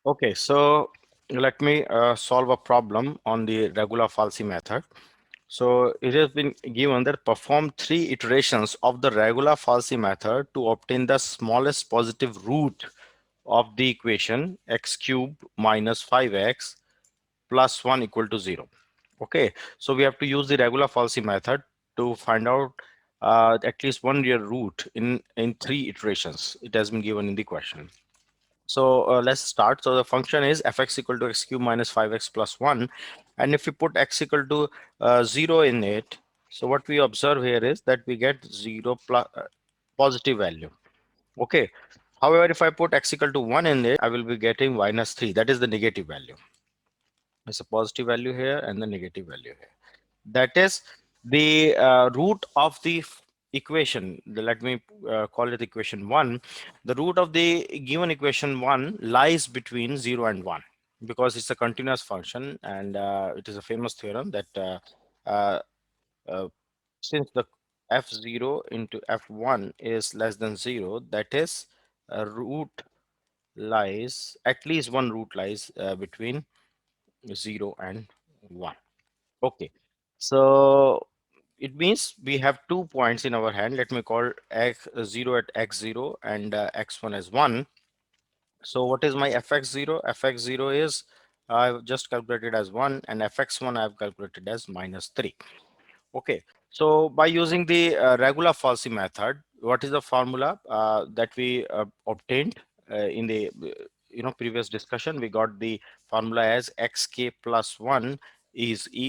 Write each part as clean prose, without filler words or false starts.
Okay, so let me solve a problem on the Regula Falsi method. So it has been given that perform 3 iterations of the Regula Falsi method to obtain the smallest positive root of the equation x cubed minus 5x plus 1 equal to 0. Okay, so we have to use the Regula Falsi method to find out at least one real root in 3 iterations. It has been given in the question. So let's start. So the function is fx equal to x cube minus 5x plus 1. And if we put x equal to 0 in it, so what we observe here is that we get 0 plus positive value. Okay. However, if I put x equal to 1 in it, I will be getting minus 3. That is the negative value. It's a positive value here and the negative value here. That is the root of the equation. Let me call it equation 1. The root of the given equation 1 lies between 0 and 1 because it's a continuous function, and it is a famous theorem that uh, uh, since the f0 into f1 is less than 0, that is a root lies, at least one root lies between 0 and 1. Okay, so it means we have 2 points in our hand. Let me call x0 at x0 and x1 as 1. So what is my fx0? Fx0 is I've just calculated as 1, and fx1 I've calculated as minus 3. Okay, so by using the Regula Falsi method, what is the formula that we obtained in the previous discussion? We got the formula as xk plus 1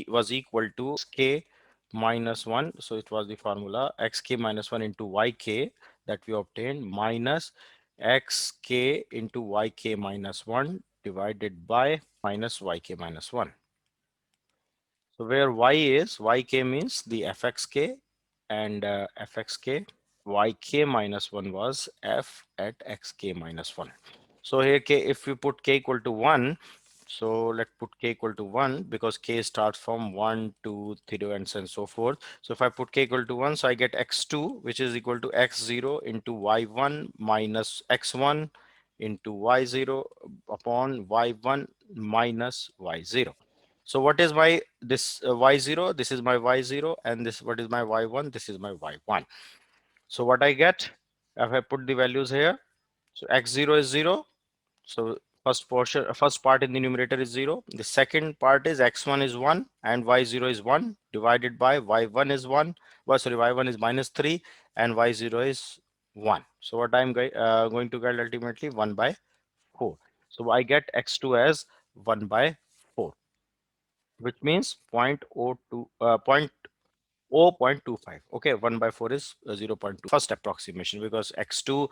was equal to k minus 1. So it was the formula xk minus 1 into yk that we obtained minus xk into yk minus 1 divided by minus yk minus 1. So where yk means the fxk and fxk, yk minus 1 was f at xk minus 1. So here k, if we put k equal to 1, so let's put k equal to 1 because k starts from 1, 2, 3 and so forth. So if I put k equal to 1, so I get x2 which is equal to x0 into y1 minus x1 into y0 upon y1 minus y0. So what is my this y0? This is my y0, and this what is my y1? This is my y1. So what I get if I put the values here? So x0 is 0. So first part in the numerator is 0. The second part is x1 is 1 and y0 is 1 divided by y1 is 1. Well, sorry, y1 is minus 3 and y0 is 1. So what I'm going to get ultimately 1 by 4. So I get x2 as 1 by 4, which means 0.02 0.25. Okay, 1 by 4 is 0.2. First approximation, because x2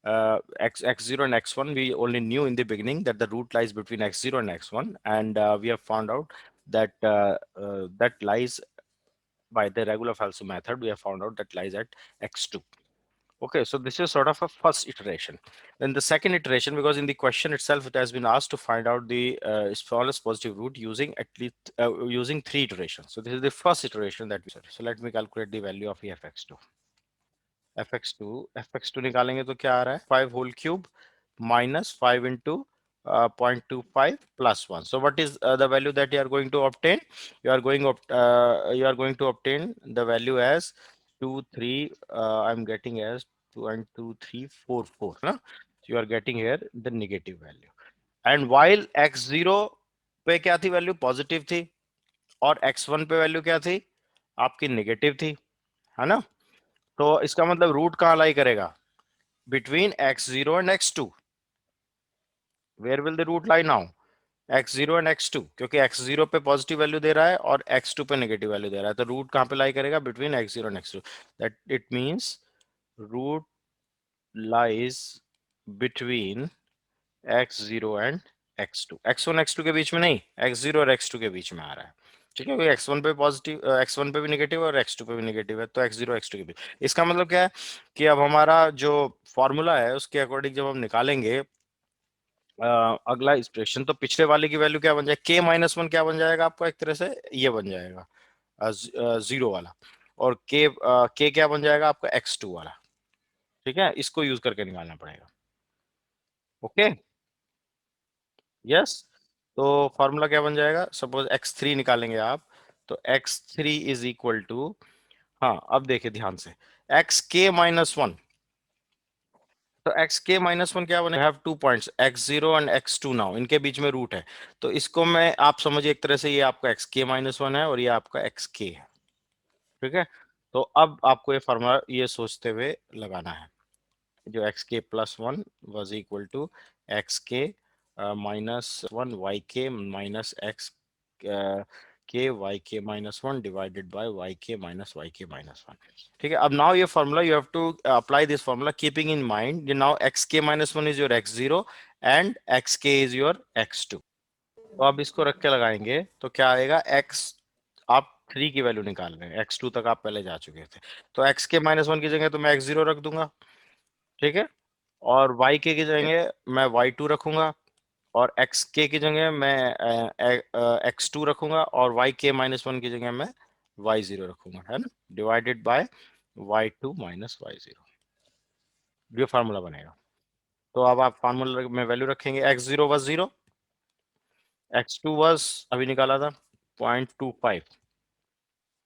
x0 and x1 we only knew in the beginning that the root lies between x0 and x1, and we have found out that that lies by the Regula Falsi method. We have found out that lies at x2. Okay, so this is sort of a first iteration. Then the second iteration, because in the question itself, it has been asked to find out the smallest positive root using at least using 3 iterations. So this is the first iteration that we said. So let me calculate the value of fx2. fx2 निकालेंगे तो क्या आ रहा है 5 whole cube minus 5 into 0.25 plus 1. So what is the value that you are going to obtain? You are going to obtain the value as 2 3 I'm getting as 2.2344. No? So you are getting here the negative value. And while x0 पे क्या थी value positive थी और x1 पे value क्या थी आपकी negative थी, है ना? तो इसका मतलब रूट कहाँ लाई करेगा? Between x0 and x2. Where will the root lie now? x0 and x2, क्योंकि x0 पे पॉजिटिव वैल्यू दे रहा है और x2 पे नेगेटिव वैल्यू दे रहा है, तो रूट कहाँ पे लाई करेगा? Between x0 and x2. That it means root lies between x0 and x2. x1 x2 के बीच में नहीं, x0 और x2 के बीच में आ रहा है. ठीक है, x1 पे पॉजिटिव, x1 पे भी नेगेटिव और x2 पे भी नेगेटिव है, तो x0 x2 के बीच. इसका मतलब क्या है कि अब हमारा जो फॉर्मूला है उसके अकॉर्डिंग जब हम निकालेंगे अगला एक्सप्रेशन, तो पिछले वाले की वैल्यू क्या बन जाएगा? k माइनस 1 क्या बन जाएगा आपको? एक तरह से ये बन जाएगा 0 वाला, और k क्या बन जाएगा आपका? x2 वाला. ठीक है, इसको यूज करके निकालना पड़ेगा. Okay, yes. तो फॉर्मूला क्या बन जाएगा, सपोज x3 निकालेंगे आप, तो x3 इज इक्वल टू, हाँ अब देखिए ध्यान से, एक्स के माइनस वन, तो एक्स के माइनस वन क्या बने, have two points x0 and x2, now इनके बीच में रूट है, तो इसको मैं आप समझिए एक तरह से ये आपका एक्स के माइनस वन है और ये आपका एक्स के है, ठीक है। तो अब आपको ये फॉर्मूला ये सोचते हुए लगाना है, जो X K plus one was equal to X के minus one Y K minus X K Y K minus one divided by Y K minus one, ठीक है। अब नाउ ये formula you have to apply this formula keeping in mind now X के minus one is your X zero and X K is your X two. तो अब इसको रख के लगाएंगे तो क्या आएगा, एक्स, आप थ्री की वैल्यू निकाल रहे हैं, एक्स टू तक आप पहले जा चुके थे, तो एक्स के माइनस वन की जगह तो मैं एक्स जीरो रख दूंगा, ठीक है। और वाई के की जगह मैं वाई टू रखूंगा, और एक्स के की जगह मैं एक्स टू रखूंगा, और वाई के माइनस वन की जगह मैं वाई जीरो रखूंगा, है ना, divided by y two minus y zero, ये फार्मूला बनेगा। तो अब आप फार्मूला में वैल्यू रखेंगे, x zero was zero, x two was अभी निकाला था 0.25,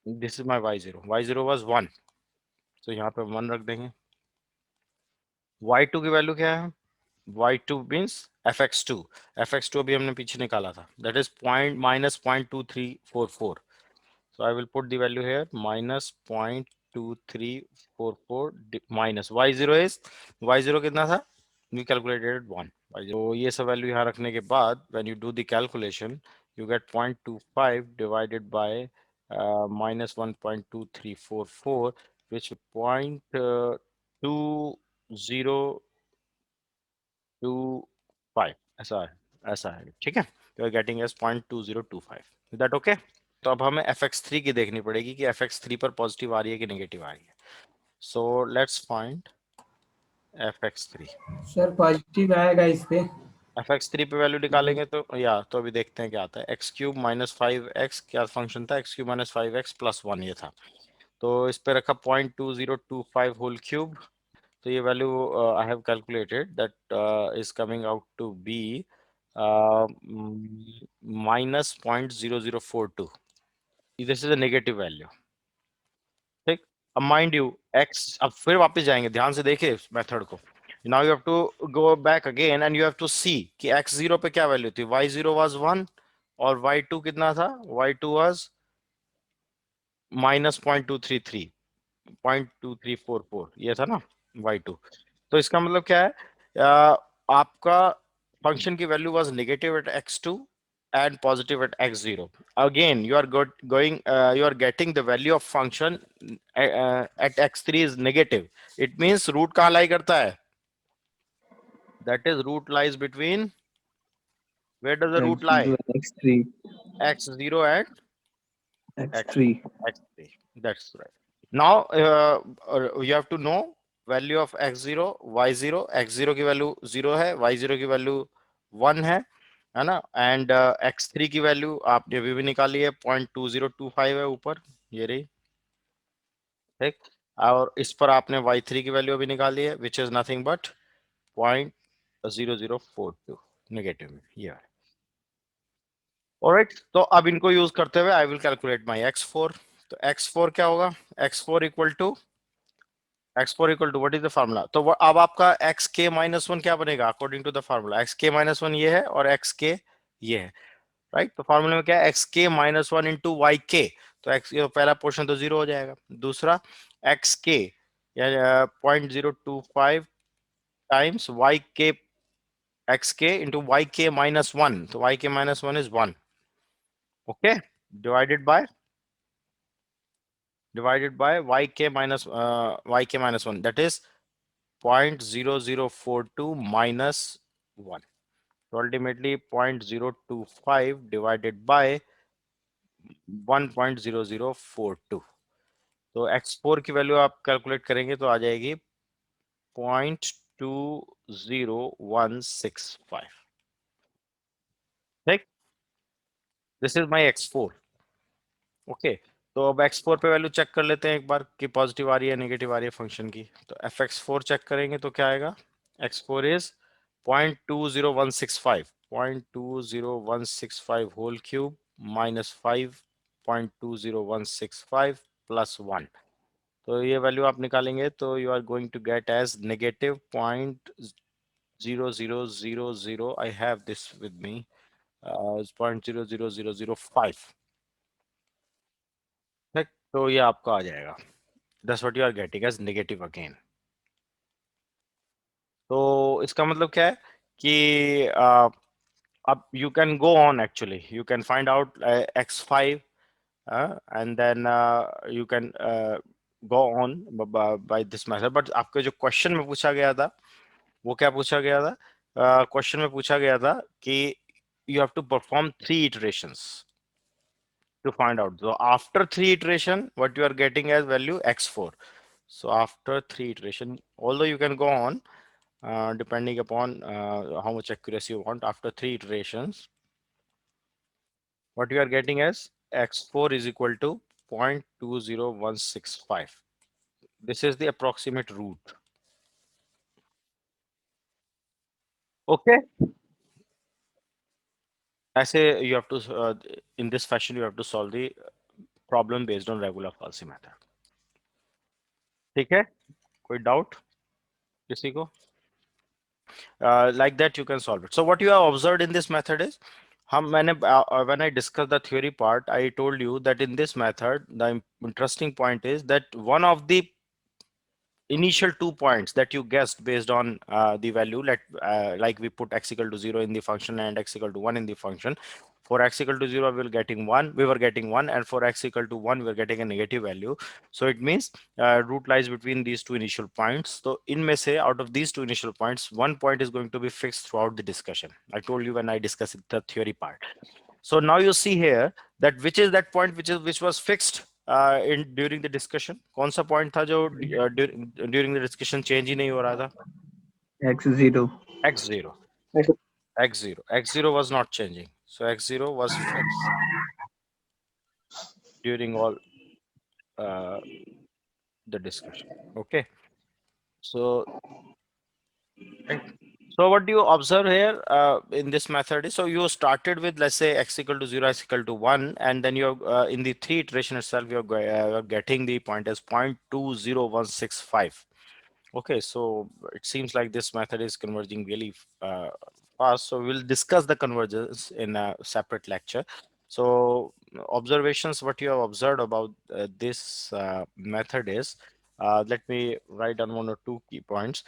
this is my y zero was one, तो यहाँ पे वन रख देंगे। वाई टू की वैल्यू क्या है, y two means f x two अभी हमने पीछे निकाला था, that is point minus 0.2344, so I will put the value here minus 0.2344 minus y0 is, y0 कितना था, we calculated 1, तो ये सब वैल्यू यहाँ रखने के बाद when you do the calculation you get 0.25 divided by minus 1.2344 which 0.2025, ऐसा है, ऐसा है, ठीक है। तो you're getting as 0.2025, is that okay? तो अब हमें एफ एक्स थ्री की देखनी पड़ेगी कि एफ एक्स थ्री पर पॉजिटिव आ रही है कि नेगेटिव आ रही है। So let's find F x three. Sir positive आएगा इस पे। एफ एक्स थ्री पे वैल्यू निकालेंगे तो या तो अभी देखते हैं क्या आता है, x cube minus five x क्या फंक्शन था, x cube minus five x plus one ये था, तो इस पे रखा 0.2025 होल क्यूब, तो ये value I have calculated that is coming out to be minus 0.0042, this is a negative value, ठीक। अब माइंड यू एक्स, अब फिर वापस जाएंगे, ध्यान से देखिए इस मेथड को, now you have to go back again and you have to see कि एक्स जीरो पे क्या वैल्यू थी, वाई जीरो वाज वन, और वाई टू कितना था, वाई टू वाज माइनस 0.233 ये था ना, वाई टू। तो इसका मतलब क्या है, आपका फंक्शन की value was negative at x two and positive at x0, again you are going you are getting the value of function at x3 is negative, it means root कहाँ lie करता है, that is root lies between, where does the root lie, x0 and x3, x0 and x x3. x3, that's right. Now you have to know value of x0 y0, x0 की value 0 है, y0 की value 1 है ना, and x3 की value आपने अभी भी निकाली है 0.2025 है ऊपर, ये रही, ठीक। और इस पर आपने y3 की वैल्यू अभी निकाली है which is nothing but 0.0042 negative में, ये है। ऑलराइट, तो अब इनको यूज करते हुए I will calculate my x4, तो x4 क्या होगा, x4 equal to, x4 equal to what is the formula, तो अब आपका एक्स के माइनस वन क्या बनेगा according to the formula, x के माइनस वन ये है और एक्स के ये है, राइट। तो फार्मूले में क्या है, एक्स के माइनस वन इंटू वाई के, तो एक्स पहला पोर्शन तो जीरो हो जाएगा, दूसरा X K 0.025 times Y K, X K into Y K minus one, तो Y K minus one is one, okay, divided by Y K minus one that is 0.0042 minus 1. So ultimately 0.025 divided by 1.0042. तो x4 की value आप calculate करेंगे तो आ जाएगी 0.20165, ठीक, this is my x4, okay. तो अब x4 पे वैल्यू चेक कर लेते हैं एक बार कि पॉजिटिव आ रही है नेगेटिव आ रही है फंक्शन की, तो एफ एक्स फोर चेक करेंगे तो क्या आएगा, x4 is 0.20165, 0.20165 whole cube minus 5.20165 plus 1. तो ये वैल्यू आप निकालेंगे तो you are going to get as negative 0.00000. I have this with me. 0.00005. ठीक, तो ये आपका आ जाएगा. That's what you are getting as negative again. तो इसका मतलब क्या है कि अब you can go on actually. You can find out x5 and then you can go on by this method. But आपके जो क्वेश्चन में पूछा गया था वो क्या पूछा गया था? क्वेश्चन में पूछा गया था कि you have to perform 3 iterations to find out. So after 3 iteration, what you are getting as value x4. So after 3 iteration, although you can go on depending upon how much accuracy you want, after 3 iterations, what you are getting as x4 is equal to 0.20165. This is the approximate root. Okay. ऐसे you have to in this fashion you have to solve the problem based on regular falsi method. ठीक है, कोई doubt किसी को? Like that you can solve it. So what you have observed in this method is हम मैंने when I discussed the theory part, I told you that in this method the interesting point is that one of the initial 2 points that you guessed based on the value, like we put x equal to 0 in the function and x equal to 1 in the function. For x equal to 0 we were getting 1, and for x equal to 1 we are getting a negative value. So it means root lies between these two initial points. So in may say out of these two initial points, one point is going to be fixed throughout the discussion. I told you when I discussed the theory part. So now you see here that which is that point which was fixed in during the discussion. कौन सा point था जो during the discussion change ही नहीं हो रहा था? x0. x0. x0. x0 was not changing. So x0 was fixed during all uh, the discussion. Okay. So right. So what do you observe here in this method is, so you started with, let's say, x equal to 0, x equal to 1, and then you're in the 3 iteration itself, you're getting the point as 0.20165. Okay, so it seems like this method is converging really fast. So we'll discuss the convergence in a separate lecture. So observations, what you have observed about this method is, let me write down 1 or 2 key points.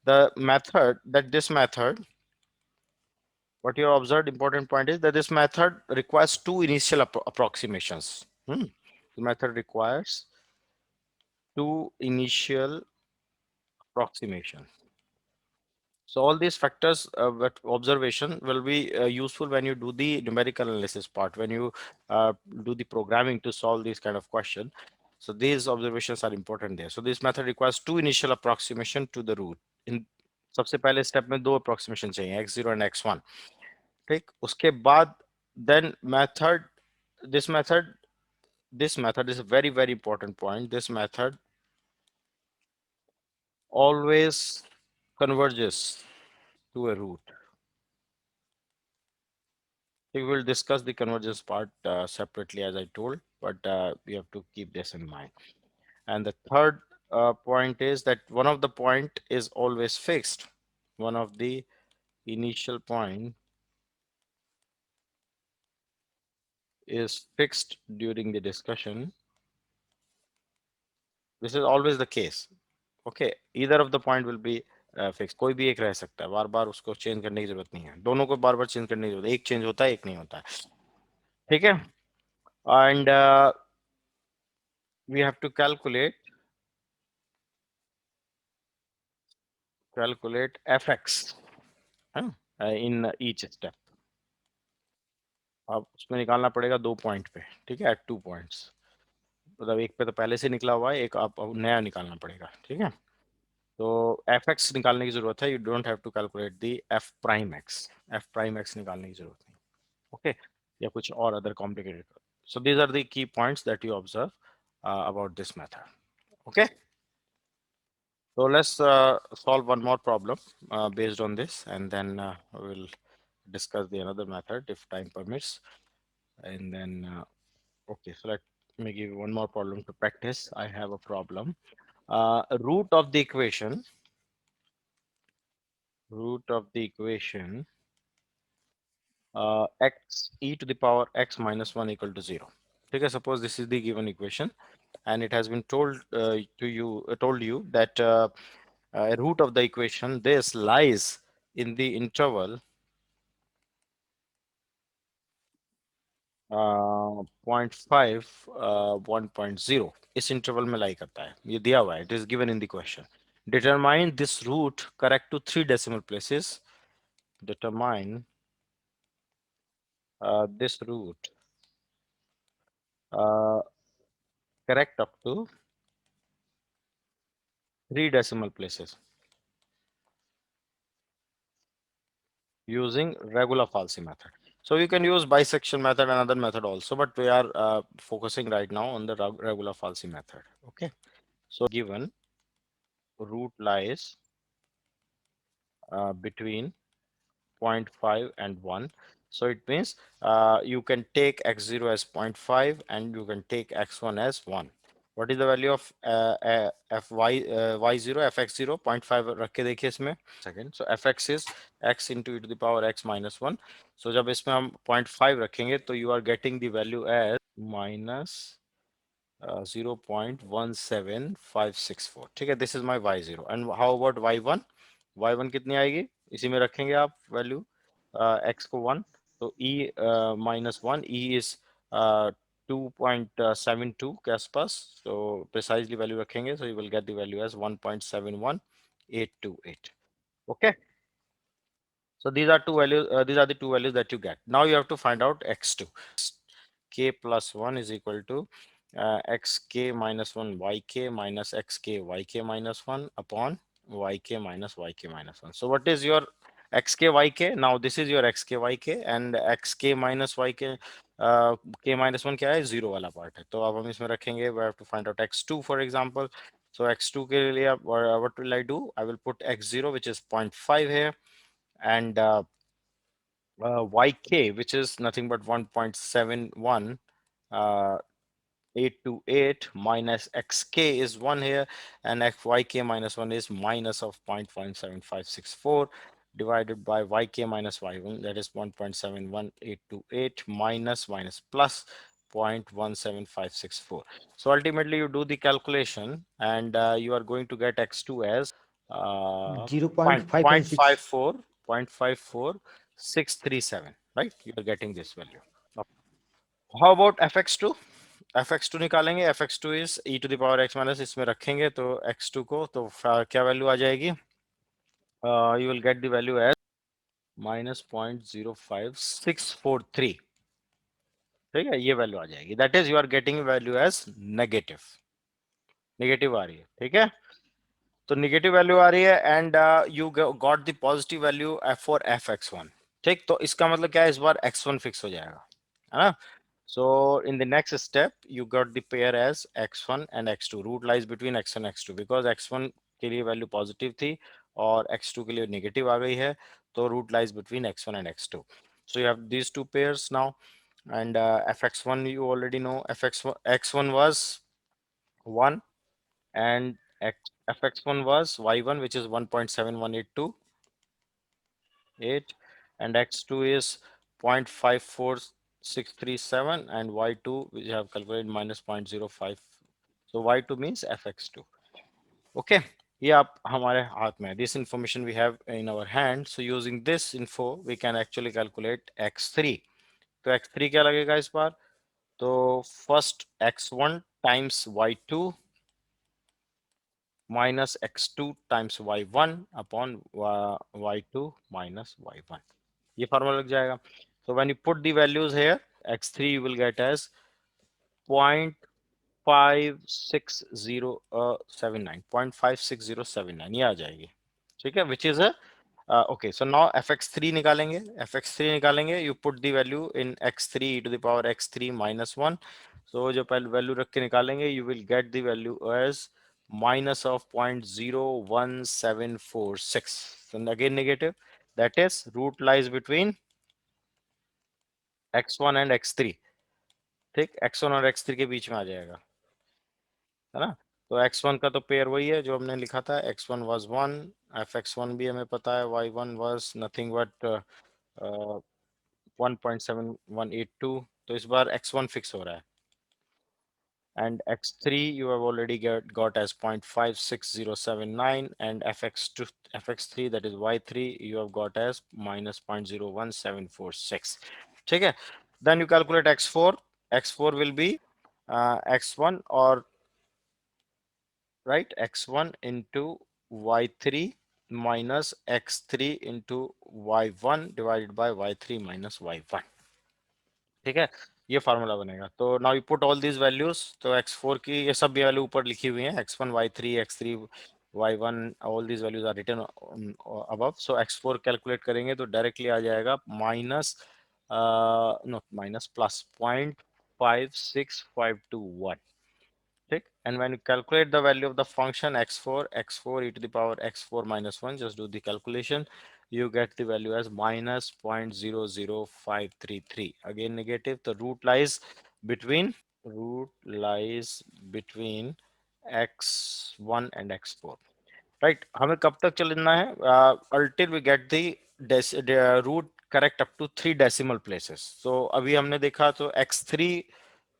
The method that this method, what you have observed, important point is that this method requires 2 initial approximations. The method requires 2 initial approximations. So all these factors, but observation will be useful when you do the numerical analysis part, when you do the programming to solve these kind of question. So these observations are important there. So this method requires 2 initial approximation to the root. In सबसे पहले step में 2 approximation चाहिए, x0 and x1. ठीक, उसके बाद then method, this method, this method is a very very important point. This method always converges to a root. We will discuss the convergence part separately, as I told, but we have to keep this in mind. And the third point is that one of the point is always fixed. One of the initial point is fixed during the discussion. This is always the case. Okay, either of the point will be fixed. कोई भी एक रह सकता है, बार बार उसको change करने की जरूरत नहीं है, दोनों को बार बार चेंज करने की जरूरत है, एक चेंज होता है एक नहीं होता है. ठीक है. And we have to calculate fx in each step. अब उसमें निकालना पड़ेगा 2 पॉइंट पे. ठीक है, एट 2 पॉइंट्स, मतलब एक पे तो पहले से निकला हुआ है, एक आप नया निकालना पड़ेगा. ठीक है, तो एफ एक्स निकालने की जरूरत है. You don't have to calculate the f prime x. F prime x निकालने की जरूरत नहीं. ओके, या कुछ और other complicated. So these are the key points that you observe about this method. Okay, so let's solve one more problem based on this, and then we'll discuss the another method if time permits. And then, okay, so let me give you one more problem to practice. I have a problem. Root of the equation, root of the equation, x e to the power x minus 1 equal to 0. Okay, suppose this is the given equation, and it has been told told you that root of the equation this lies in the interval 0.5 1.0, इस interval में लाई करता है, ये दिया हुआ है, it is given in the question. Determine this root correct to 3 decimal places. Determine this root uh, correct up to 3 decimal places using Regula Falsi method. So you can use bisection method and other method also, but we are focusing right now on the Regula Falsi method. Okay, so given root lies between 0.5 and 1. So it means you can take x0 as 0.5 and you can take x1 as 1. What is the value of y0 fx0 0.5 रख के देखिए इसमें second. So fx is x into e to the power x minus 1. So जब इसमें हम 0.5 रखेंगे तो you are getting the value as minus 0.17564. ठीक है, this is my y0. And how about y1? y1 कितनी आएगी, इसी में रखेंगे आप वैल्यू x को 1, तो e minus 1, e is 2.72 के आसपास, so precisely value रखेंगे, so you will get the value as 1.71828. Okay, so these are two values, these are the two values that you get. Now you have to find out x2. K plus 1 is equal to xk minus 1 yk minus xk yk minus 1 upon yk minus 1. So what is your xk yk? Now this is your xk yk and xk minus yk k minus 1 क्या है, zero वाला part है, तो अब हम इसमें रखेंगे, we have to find out x2 for example. So x2 के लिए what will I do? I will put x0 which is 0.5 here, and yk which is nothing but 1.71 uh, 828 minus xk is 1 here, and fyk minus 1 is minus of 0.17564 divided by yk minus y1, that is 1.71828 minus plus 0.17564. So ultimately you do the calculation and you are going to get x2 as point, 0.556. 0.54637, right? You are getting this value. How about fx2? fx2 निकालेंगे, fx2 is e to the power x minus, इसमें रखेंगे तो x2 को, तो क्या value आ जाएगी, you will get the value as minus 0.05643. ठीक है, ये वैल्यू आ जाएगी, that is you are getting value as negative, negative आ रही है, ठीक है, तो निगेटिव वैल्यू आ रही है and you got the positive value for fx1. ठीक, तो इसका मतलब क्या है, इस बार x1 फिक्स हो जाएगा, है ना. So in the next step, you got the pair as x1 and x2. Root lies between x1 and x2 because x1 के लिए वैल्यू पॉजिटिव थी और x2 के लिए नेगेटिव आ गई है, तो root lies between x1 and x2. So you have these two pairs now, and fx1 you already know, x1 was 1 and fx1 was y1 which is 1.71828, and x2 is 0.54637, and y2 we have calculated minus 0.05. So y2 means fx2. Okay, ये आप हमारे हाथ में, this information we have in our hand, so using this info we can actually calculate x3. तो x3 क्या लगेगा इस बार, तो first x1 times y2 minus x2 times y1 upon y2 minus y1, ये फार्मूला लग जाएगा. So when you put the values here, x3 you will get as 0.56079, 0.56079 ये आ जाएगी, ठीक है, which is a okay. So now fx3 निकालेंगे, fx3 निकालेंगे, you put the value in x3 e to the power x3 minus 1. So जो पहले value रख के निकालेंगे, you will get the value as minus of 0.01746, and again negative, that is root lies between x1 and x3, ठीक, x1 और x3 के बीच में आ जाएगा, है ना। तो x1 का तो पेयर वही है जो हमने लिखा था, x1 was 1, fx1 भी हमें पता है, y1 was nothing but 1.7182, तो इस बार x1 फिक्स हो रहा है, and x3 you have already got as 0.56079, and fx3 that is y3 you have got as minus 0.01746, ठीक है। Then you calculate x4, x4 will be x1 or right x1 into y3 minus x3 into y1 divided by y3 minus y1, ठीक है। ये formula बनेगा। तो now you put all these values, तो x4 की ये सब वैल्यू ऊपर लिखी हुई है, x1 y3 x3 y1, all these values are written above. So x4 calculate करेंगे तो डायरेक्टली आ जाएगा माइनस नो माइनस प्लस 0.56521, ठीक। And when you calculate the value of the function x4 e to the power x4 minus 1, just do the calculation, you get the value as minus 0.00533, again negative. The root lies between x1 and x4, right। हमें कब तक चलना है, until we get the root correct up to 3 decimal places। so अभी हमने देखा तो x3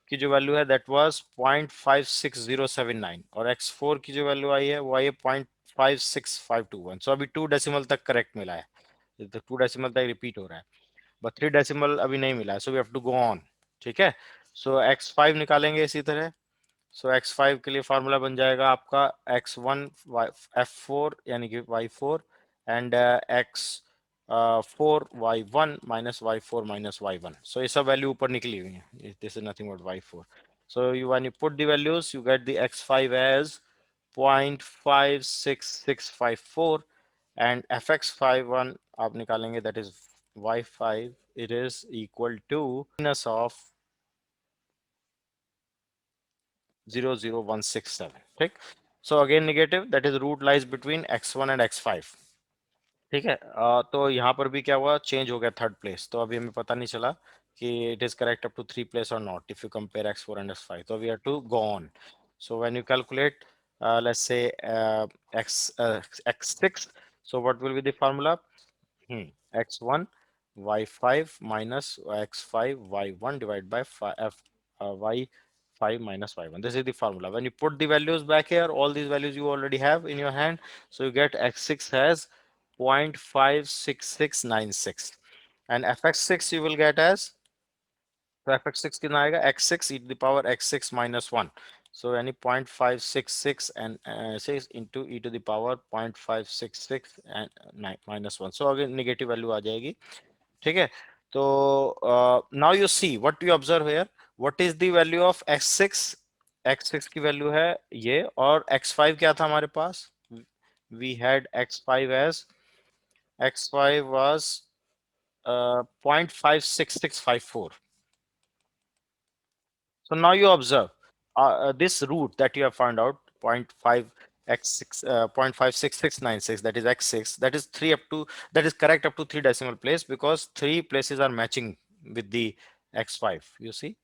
की जो वैल्यू है दैट वाज 0.56079, और x4 की जो वैल्यू आई है वो आई है 0.56521। सो अभी 2 डेसिमल तक करेक्ट मिला है, तो 2 डेसिमल तक रिपीट हो रहा है, बट 3 डेसिमल अभी नहीं मिला है, so we have to go on, ठीक है। सो x5 निकालेंगे इसी तरह। सो x5 के लिए फार्मूला बन जाएगा आपका x1 f4 यानी कि y4 and x4 y1 minus y4 minus y1। सो ये सब वैल्यू ऊपर निकली हुई है, this is nothing but y4। So you when you put the values you get the x5 as 0.56654 and fx51 आप निकालेंगे that is y5, it is equal to minus of 00167, ठीक। So again negative, that is root lies between x1 and x5, ठीक है। तो यहाँ पर भी क्या हुआ, चेंज हो गया थर्ड प्लेस, तो अभी हमें पता नहीं चला कि it is correct up to three place और not if you compare x4 and x5, तो we have to go on. So when you calculate let's say x6, so what will be the formula? x1 y5 minus x5 y1 divided by y5 minus y1, this is the formula. When you put the values back here, all these values you already have in your hand, so you get x6 has 0.56696 and fx6 you will get as, तो fx6 कितना आएगा, x6 e to the power x6 minus 1, so यानी 0.566 and 6 into e to the power 0.566 and minus 1, so अगर negative value आ जाएगी, ठीक है। तो now you see what you observe here, what is the value of x6 की value है ये, और x5 क्या था हमारे पास, we had x5 as, x5 was 0.56654। So now you observe this root that you have found out 0.5 x6 0.56696, that is x6, that is 3 up to, that is correct up to 3 decimal place because 3 places are matching with the x5, you see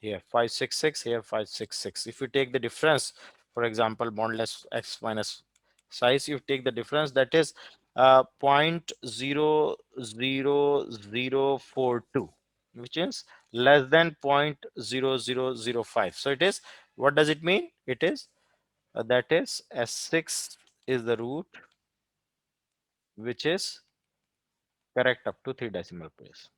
here 566, here 566. If you take the difference, for example bondless x minus size, you take the difference, that is 0.00042, which is less than 0.0005. So it is, what does it mean? It is that is S6 is the root which is correct up to 3 decimal place.